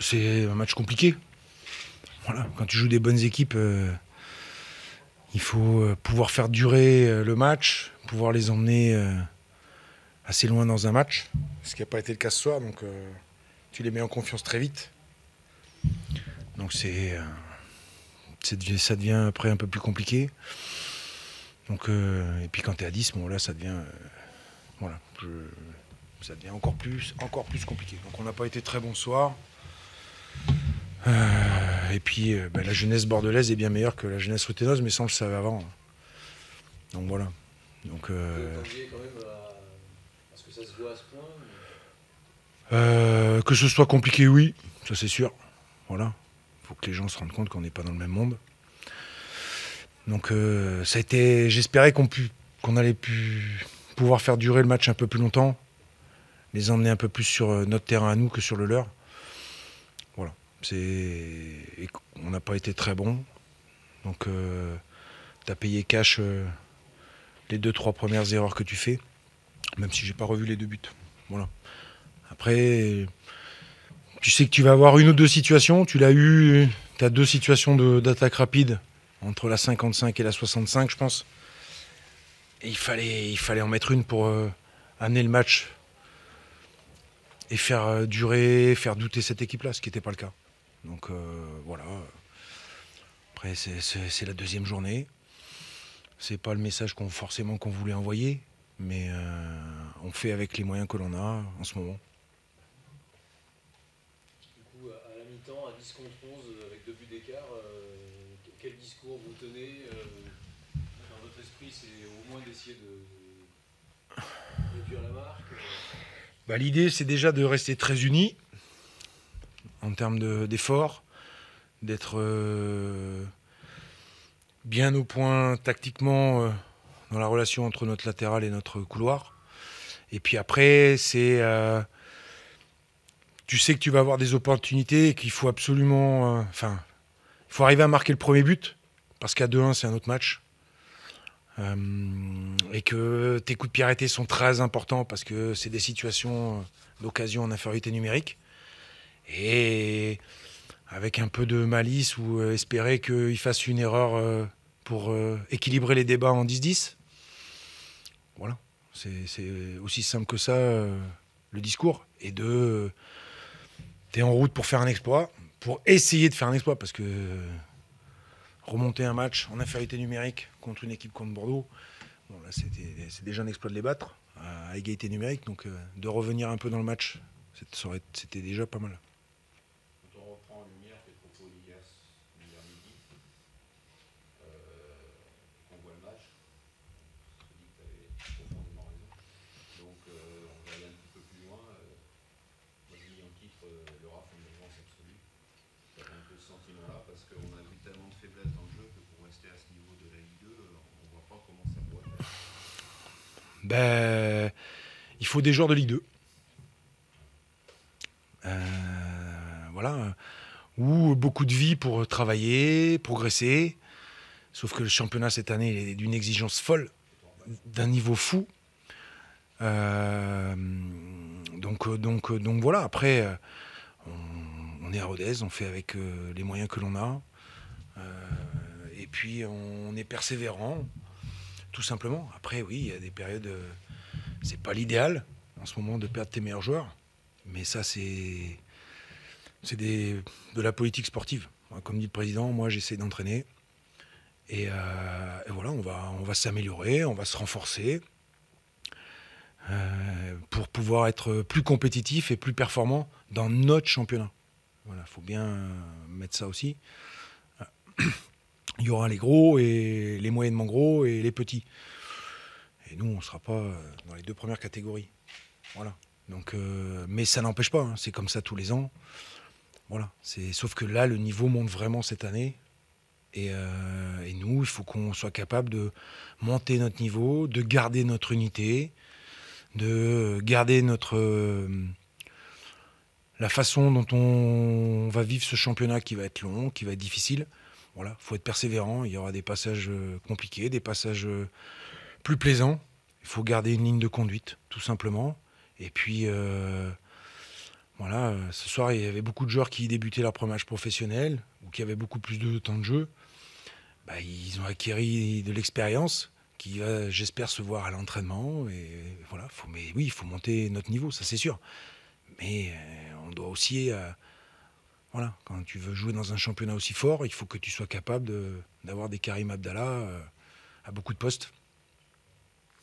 C'est un match compliqué. Voilà. Quand tu joues des bonnes équipes, il faut pouvoir faire durer le match, pouvoir les emmener assez loin dans un match, ce qui n'a pas été le cas ce soir. Donc tu les mets en confiance très vite. Donc ça devient après un peu plus compliqué. Donc, et puis quand tu es à 10, bon, là ça devient, ça devient encore plus compliqué. Donc on n'a pas été très bon ce soir. Et puis la jeunesse bordelaise est bien meilleure que la jeunesse ruthénoise, mais ça on le savait avant. Donc voilà. Donc, quand même à ce que ça se voit à ce point que ce soit compliqué, oui, ça c'est sûr. Voilà. Il faut que les gens se rendent compte qu'on n'est pas dans le même monde. Donc ça a été. J'espérais qu'on allait pouvoir faire durer le match un peu plus longtemps, les emmener un peu plus sur notre terrain à nous que sur le leur. Voilà. On n'a pas été très bon. Donc tu as payé cash les 2-3 premières erreurs que tu fais, même si j'ai pas revu les 2 buts. Voilà. Après, tu sais que tu vas avoir une ou deux situations. Tu l'as eu, tu as 2 situations d'attaque rapide entre la 55 et la 65, je pense. Et il fallait en mettre une pour amener le match et faire durer, faire douter cette équipe-là, ce qui n'était pas le cas. Donc voilà. Après, c'est la deuxième journée. C'est pas le message forcément qu'on voulait envoyer, mais on fait avec les moyens que l'on a en ce moment. Du coup, à la mi-temps, à 10 contre 11, avec 2 buts d'écart, quel discours vous tenez dans votre esprit, c'est au moins d'essayer de réduire la marque L'idée, c'est déjà de rester très unis en termes d'efforts, d'être bien au point tactiquement dans la relation entre notre latéral et notre couloir. Et puis après, tu sais que tu vas avoir des opportunités et qu'il faut absolument... il faut arriver à marquer le premier but, parce qu'à 2-1, c'est un autre match. Et que tes coups de pied arrêtés sont très importants, parce que c'est des situations d'occasion en infériorité numérique. Et avec un peu de malice ou espérer qu'il fasse une erreur pour équilibrer les débats en 10-10. Voilà. C'est aussi simple que ça, le discours. Et t'es en route pour faire un exploit, pour essayer de faire un exploit, parce que remonter un match en infériorité numérique contre une équipe comme Bordeaux, bon, là c'est déjà un exploit de les battre à égalité numérique, donc de revenir un peu dans le match, c'était déjà pas mal. Quand on reprend en lumière tes propos d'hier midi, qu'on voit le match, je te dis que tu avais profondément raison. Donc on va aller un petit peu plus loin. Moi j'ai mis en titre Laura fait une défense absolue. J'avais un peu ce sentiment-là parce qu'on a vu tellement de faiblesses dans le jeu que pour rester à ce niveau de la Ligue 2, on ne voit pas comment ça pourrait faire. Il faut des joueurs de Ligue 2. Voilà. Ou beaucoup de vie pour travailler, progresser. Sauf que le championnat cette année est d'une exigence folle, d'un niveau fou. Donc voilà, après, on est à Rodez, on fait avec les moyens que l'on a. Et puis on est persévérant, tout simplement. Après, oui, il y a des périodes, c'est pas l'idéal en ce moment de perdre tes meilleurs joueurs. Mais ça, c'est de la politique sportive. Comme dit le président, moi j'essaie d'entraîner. Et voilà, on va s'améliorer, on va se renforcer pour pouvoir être plus compétitif et plus performant dans notre championnat. Voilà, faut bien mettre ça aussi. Il y aura les gros et les moyennement gros et les petits. Et nous, on ne sera pas dans les 2 premières catégories. Voilà. Donc, mais ça n'empêche pas, hein, c'est comme ça tous les ans. Voilà. Sauf que là, le niveau monte vraiment cette année. Et nous, il faut qu'on soit capable de monter notre niveau, de garder notre unité, de garder la façon dont on va vivre ce championnat qui va être long, qui va être difficile. Voilà, faut être persévérant. Il y aura des passages compliqués, des passages plus plaisants. Il faut garder une ligne de conduite, tout simplement. Et puis Voilà, ce soir, il y avait beaucoup de joueurs qui débutaient leur premier match professionnel ou qui avaient beaucoup plus de temps de jeu. Bah, ils ont acquis de l'expérience qui va, j'espère, se voir à l'entraînement. Et voilà, mais oui, il faut monter notre niveau, ça c'est sûr. Mais on doit aussi, voilà, quand tu veux jouer dans un championnat aussi fort, il faut que tu sois capable d'avoir des Karim Abdallah à beaucoup de postes.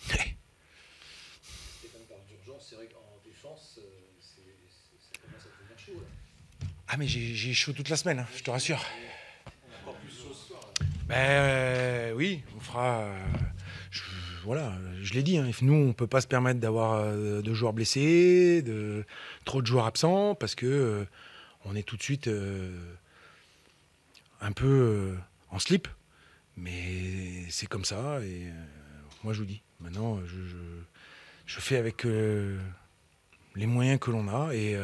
Stéphane parle d'urgence, c'est vrai qu'en défense, ça commence à devenir chaud. Là. Ah mais j'ai chaud toute la semaine, hein, je te rassure. On a encore plus chaud ce soir. Oui, on fera. Voilà, je l'ai dit, hein, nous on peut pas se permettre d'avoir de joueurs blessés, trop de joueurs absents, parce que on est tout de suite un peu en slip. Mais c'est comme ça, et moi je vous dis, maintenant je fais avec les moyens que l'on a, et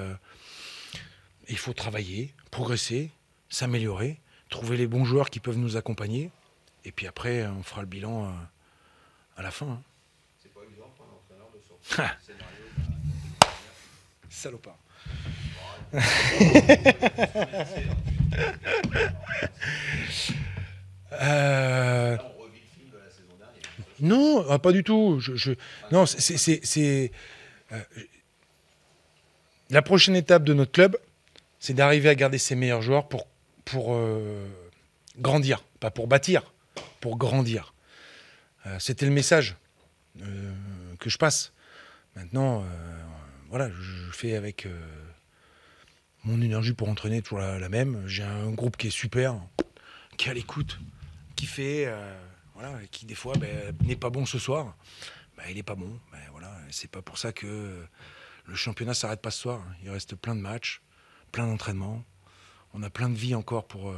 il faut travailler, progresser, s'améliorer, trouver les bons joueurs qui peuvent nous accompagner, et puis après on fera le bilan à la fin. Hein. C'est pas évident pour un entraîneur de sortir Ah. du scénario. Salopard. Là, on revit le film de la saison dernière. Non, pas du tout. Non, la prochaine étape de notre club, c'est d'arriver à garder ses meilleurs joueurs pour grandir, pas pour bâtir, pour grandir. C'était le message que je passe. Maintenant, voilà, je fais avec mon énergie pour entraîner toujours la même. J'ai un groupe qui est super, qui est à l'écoute, qui fait, voilà, qui des fois n'est pas bon ce soir. Il n'est pas bon. Voilà, c'est pas pour ça que le championnat s'arrête pas ce soir. Il reste plein de matchs, plein d'entraînements. On a plein de vie encore pour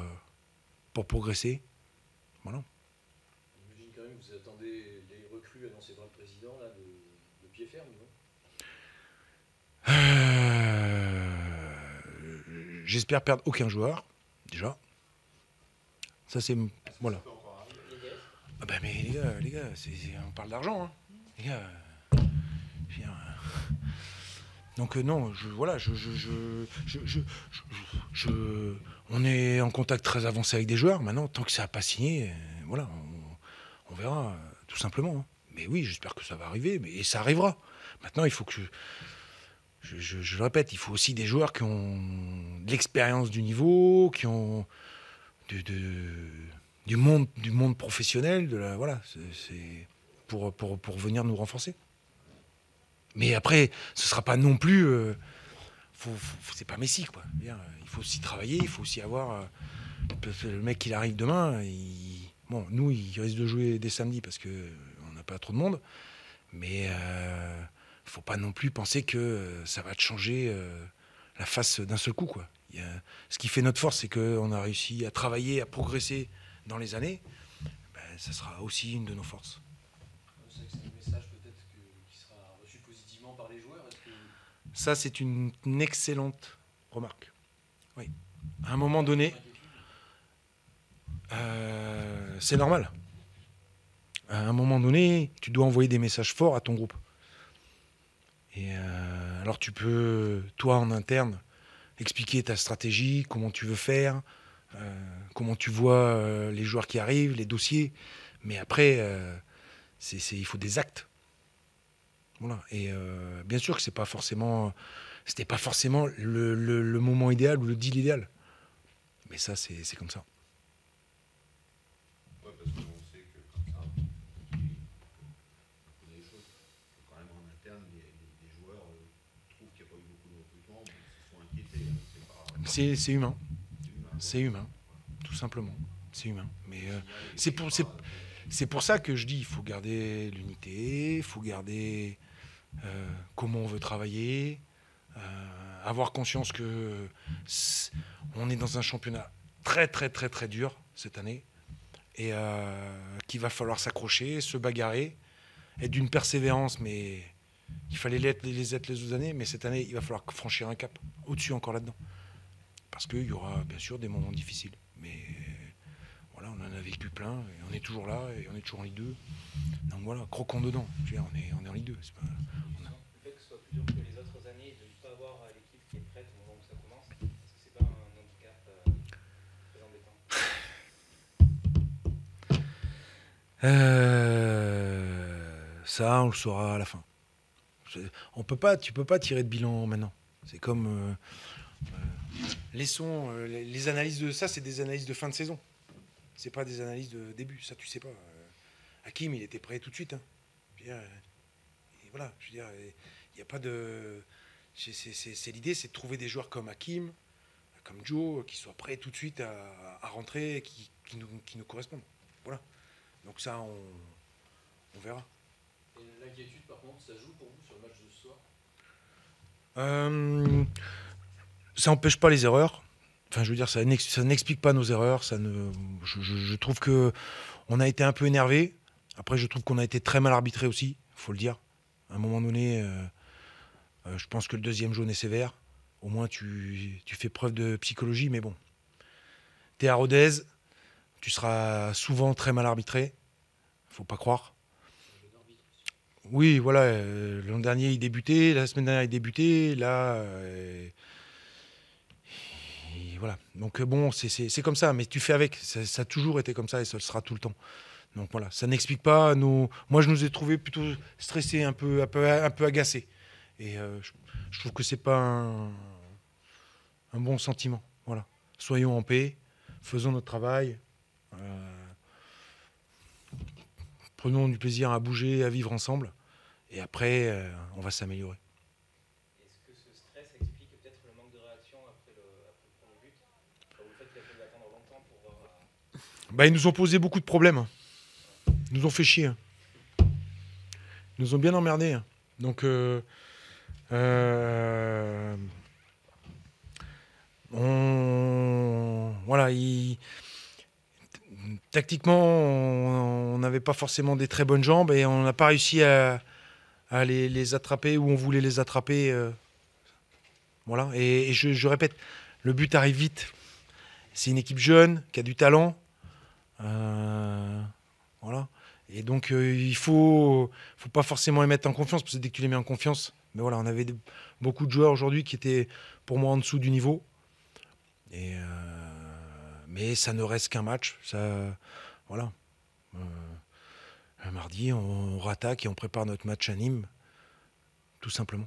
progresser. Voilà. J'imagine quand même que vous attendez les recrues annoncées par le président là, de pied ferme, non? J'espère perdre aucun joueur, déjà. Ça, c'est. Voilà. Ah bah mais les gars, on parle d'argent, hein. Les gars. Donc non, on est en contact très avancé avec des joueurs. Maintenant, tant que ça n'a pas signé, voilà, on verra, tout simplement. Hein. Mais oui, j'espère que ça va arriver, et ça arrivera. Maintenant, il faut que je le répète, il faut aussi des joueurs qui ont de l'expérience du niveau, qui ont du monde professionnel, voilà, c'est pour venir nous renforcer. Mais après, ce sera pas non plus, c'est pas Messi quoi. Il faut aussi travailler, il faut aussi avoir le mec qui arrive demain. Bon, nous, il risque de jouer dès samedi parce que on n'a pas trop de monde, mais faut pas non plus penser que ça va te changer la face d'un seul coup quoi. Ce qui fait notre force, c'est qu'on a réussi à travailler, à progresser dans les années. Ça sera aussi une de nos forces. C'est vrai que c'est un message peut-être qui sera reçu positivement par les joueurs. Ça, c'est une excellente remarque. Oui. À un moment donné, c'est normal. À un moment donné, tu dois envoyer des messages forts à ton groupe. Et alors tu peux, toi en interne, expliquer ta stratégie, comment tu veux faire, comment tu vois les joueurs qui arrivent, les dossiers. Mais après, il faut des actes. Voilà. Et bien sûr que c'était pas forcément le moment idéal ou le deal idéal. Mais ça, c'est comme ça. Ouais, parce qu'on sait que comme ça, on connaît les choses. Quand même en interne, les joueurs trouvent qu'il n'y a pas eu beaucoup de recrutement, mais ils se sont inquiétés. Hein. C'est humain. C'est humain, tout simplement. C'est humain. Mais c'est pour ça que je dis, il faut garder l'unité, il faut garder comment on veut travailler, avoir conscience que on est dans un championnat très très très très dur cette année et qu'il va falloir s'accrocher, se bagarrer, être d'une persévérance, mais il fallait les être les autres années, mais cette année il va falloir franchir un cap au-dessus encore là-dedans. Parce qu'il y aura bien sûr des moments difficiles. Mais voilà, on en a vécu plein, et on est toujours là, et on est toujours en Ligue 2. Donc voilà, croquons dedans. Je veux dire, on est en Ligue 2. C'est pas, Le fait que ce soit plus dur que les autres années et de ne pas avoir l'équipe qui est prête Ça, on le saura à la fin. Tu peux pas tirer de bilan maintenant. C'est comme les analyses de ça, c'est des analyses de fin de saison. C'est pas des analyses de début. Ça, tu sais pas. Hakim, il était prêt tout de suite. Hein. Je veux dire, et voilà. Je veux dire, il n'y a pas de. C'est l'idée, c'est de trouver des joueurs comme Hakim, comme Joe, qui soient prêts tout de suite à rentrer, et qui nous correspondent. Voilà. Donc ça, on verra. Et l'inquiétude, par contre, ça joue pour vous sur le match de ce soir? Ça n'empêche pas les erreurs. Enfin, je veux dire, ça n'explique pas nos erreurs. Je trouve que on a été un peu énervé. Après, je trouve qu'on a été très mal arbitré aussi, faut le dire. À un moment donné, je pense que le deuxième jaune est sévère. Au moins, tu fais preuve de psychologie, mais bon. T'es à Rodez, tu seras souvent très mal arbitré. Faut pas croire. Oui, voilà. L'an dernier, il débutait. La semaine dernière, il débutait. Là, et voilà. Donc bon, c'est comme ça. Mais tu fais avec. Ça a toujours été comme ça et ça le sera tout le temps. Donc voilà, ça n'explique pas. Moi, je nous ai trouvés plutôt stressés, un peu agacés. Et je trouve que c'est pas un bon sentiment. Voilà. Soyons en paix, faisons notre travail, prenons du plaisir à bouger, à vivre ensemble. Et après, on va s'améliorer. Est-ce que ce stress explique peut-être le manque de réaction après le premier but? Enfin, le fait qu'il a fallu attendre longtemps pour voir. Bah, ils nous ont posé beaucoup de problèmes. Ils nous ont fait chier. Ils nous ont bien emmerdés. Donc, voilà, tactiquement, on n'avait pas forcément des très bonnes jambes et on n'a pas réussi à les attraper où on voulait les attraper. Voilà. Et je répète, le but arrive vite. C'est une équipe jeune qui a du talent. Voilà. Et donc, il faut pas forcément les mettre en confiance, parce que dès que tu les mets en confiance, mais voilà, on avait beaucoup de joueurs aujourd'hui qui étaient pour moi en dessous du niveau. Et mais ça ne reste qu'un match. Ça, voilà. Un mardi, on rattaque et on prépare notre match à Nîmes, tout simplement.